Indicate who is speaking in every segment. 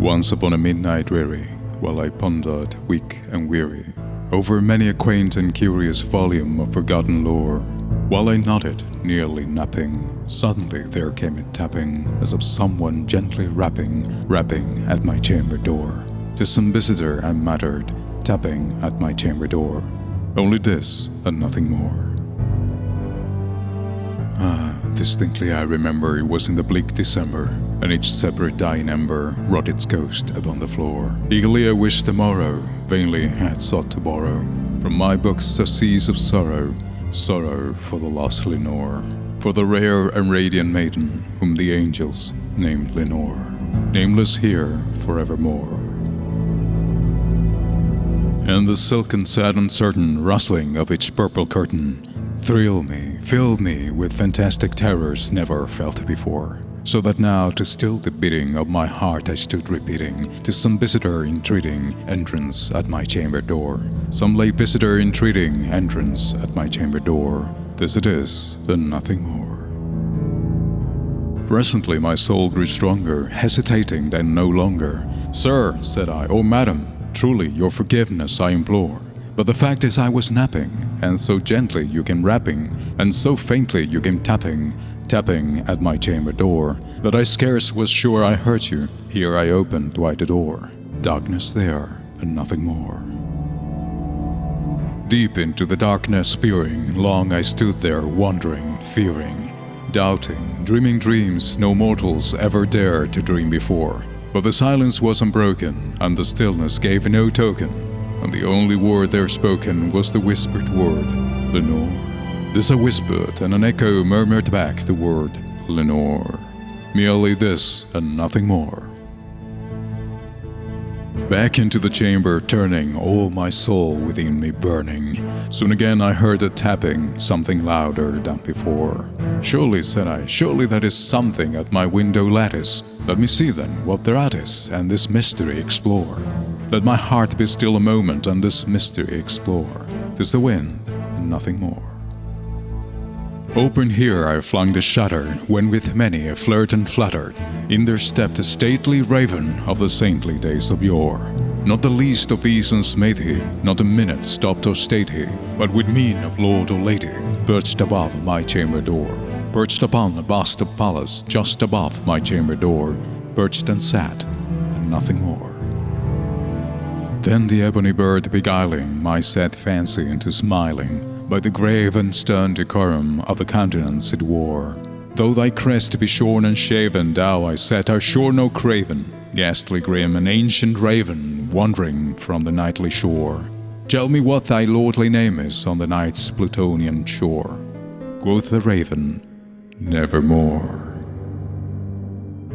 Speaker 1: Once upon a midnight dreary, while I pondered, weak and weary, over many a quaint and curious volume of forgotten lore, while I nodded, nearly napping, suddenly there came a tapping, as of someone gently rapping at my chamber door. 'Tis some visitor, I muttered, tapping at my chamber door. Only this, and nothing more. Distinctly I remember it was in the bleak December, and each separate dying ember wrought its ghost upon the floor. Eagerly I wished the morrow, vainly had sought to borrow from my books a seas of sorrow, sorrow for the lost Lenore, for the rare and radiant maiden whom the angels named Lenore, nameless here forevermore. And the silken, sad, uncertain rustling of each purple curtain thrilled me, filled me with fantastic terrors never felt before, so that now to still the beating of my heart I stood repeating, 'tis some visitor entreating entrance at my chamber door, some late visitor entreating entrance at my chamber door. This it is, and nothing more. Presently my soul grew stronger, hesitating then no longer. "Sir," said I, "oh madam, truly your forgiveness I implore. But the fact is I was napping, and so gently you came rapping, and so faintly you came tapping at my chamber door, that I scarce was sure I heard you. Here I opened wide the door. Darkness there, and nothing more." Deep into the darkness peering, long I stood there wondering, fearing, doubting, dreaming dreams no mortals ever dared to dream before. But the silence was unbroken, and the stillness gave no token, and the only word there spoken was the whispered word, Lenore. This I whispered, and an echo murmured back the word, Lenore. Merely this, and nothing more. Back into the chamber turning, all my soul within me burning. Soon again I heard a tapping, something louder than before. "Surely," said I, "surely that is something at my window lattice. Let me see then what thereat is, and this mystery explore. Let my heart be still a moment, and this mystery explore. 'Tis the wind, and nothing more." Open here I flung the shutter, when with many a flirt and flutter, in there stepped a stately raven of the saintly days of yore. Not the least obeisance made he, not a minute stopped or stayed he, but with mien of lord or lady, perched above my chamber door, perched upon a bust of Pallas just above my chamber door, perched and sat, and nothing more. Then the ebony bird beguiling my sad fancy into smiling, by the grave and stern decorum of the countenance it wore. "Though thy crest be shorn and shaven, thou," I said, "art sure no craven, ghastly grim, an ancient raven, wandering from the nightly shore. Tell me what thy lordly name is on the night's Plutonian shore." Quoth the raven, "Nevermore."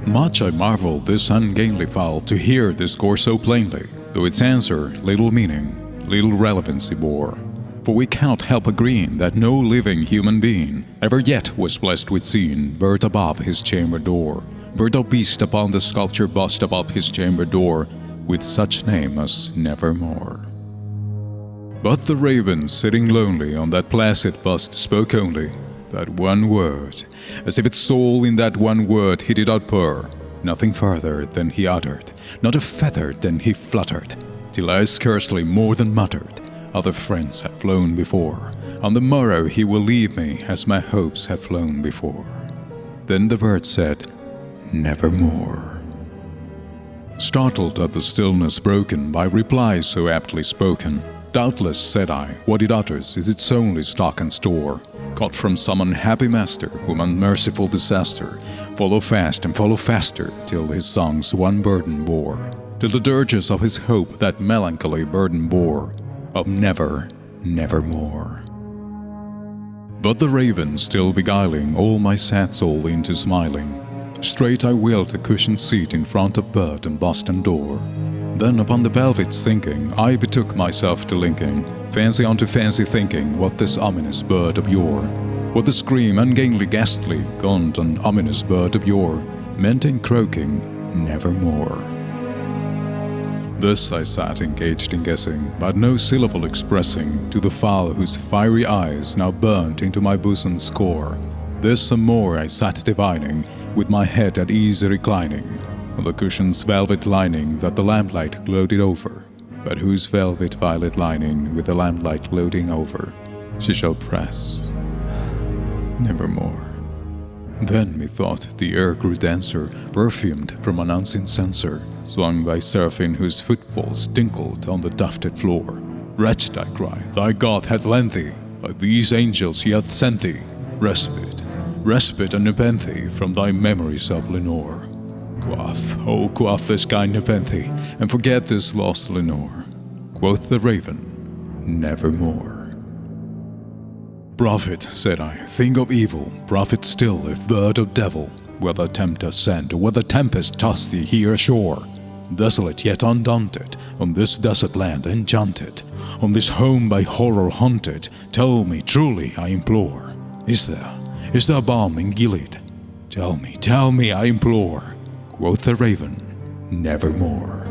Speaker 1: Much I marveled this ungainly fowl to hear discourse so plainly, though its answer little meaning, little relevancy bore. For we cannot help agreeing that no living human being ever yet was blessed with seeing bird above his chamber door, bird or beast upon the sculpture bust above his chamber door, with such name as Nevermore. But the raven, sitting lonely on that placid bust, spoke only that one word, as if its soul in that one word he did outpour. Nothing further than he uttered, not a feather than he fluttered, till I scarcely more than muttered, "Other friends have flown before. On the morrow he will leave me, as my hopes have flown before." Then the bird said, "Nevermore." Startled at the stillness broken by replies so aptly spoken, "Doubtless," said I, "what it utters is its only stock and store, caught from some unhappy master whom unmerciful disaster follow fast and follow faster, till his songs one burden bore, till the dirges of his hope that melancholy burden bore, of never, nevermore." But the raven still beguiling all my sad soul into smiling, straight I wheeled a cushioned seat in front of bird and bust and door. Then upon the velvet sinking, I betook myself to linking fancy onto fancy, thinking what this ominous bird of yore, what the scream, ungainly, ghastly, gaunt and ominous bird of yore, meant in croaking, "Nevermore." This I sat engaged in guessing, but no syllable expressing to the fowl whose fiery eyes now burnt into my bosom's core. This and more I sat divining, with my head at ease reclining, on the cushion's velvet lining that the lamplight gloated over, but whose velvet violet lining with the lamplight gloating over she shall press nevermore. Then methought the air grew denser, perfumed from an unseen censer, swung by seraphim whose footfalls tinkled on the tufted floor. Wretched, I cried, thy God hath lent thee, by these angels he hath sent thee, respite, respite and nepenthe from thy memories of Lenore. Quaff this kind nepenthe, and forget this lost Lenore. Quoth the raven, nevermore. Prophet, said I, think of evil, prophet still, if bird or devil, whether tempter sent or whether tempest toss thee here ashore. Desolate yet undaunted, on this desert land enchanted, on this home by horror haunted, tell me truly, I implore, is there balm in Gilead? Tell me, I implore. Quoth the raven, nevermore.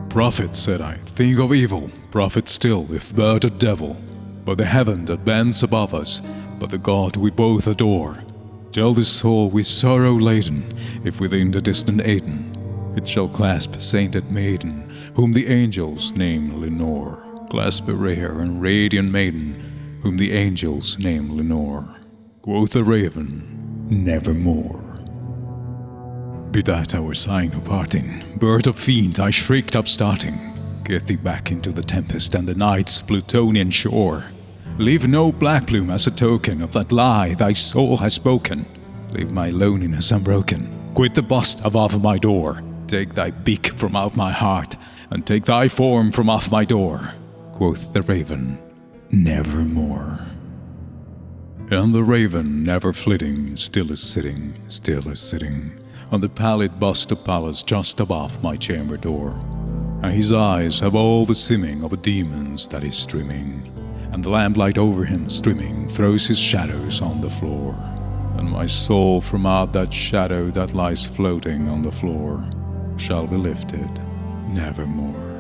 Speaker 1: Prophet, said I, think of evil, prophet still, if bird or devil, by the heaven that bends above us, by the God we both adore. Tell this soul with sorrow laden, if within the distant Aden, it shall clasp sainted maiden, whom the angels name Lenore. Clasp a rare and radiant maiden, whom the angels name Lenore. Quoth the raven, nevermore. Be that our sign of parting, bird of fiend, I shrieked upstarting, get thee back into the tempest and the night's Plutonian shore. Leave no black plume as a token of that lie thy soul has spoken. Leave my loneliness unbroken. Quit the bust above my door. Take thy beak from out my heart, and take thy form from off my door. Quoth the raven, nevermore. And the raven, never flitting, still is sitting, on the pallid bust of Pallas just above my chamber door. And his eyes have all the seeming of a demon's that is streaming, and the lamplight over him streaming throws his shadows on the floor. And my soul from out that shadow that lies floating on the floor shall be lifted nevermore.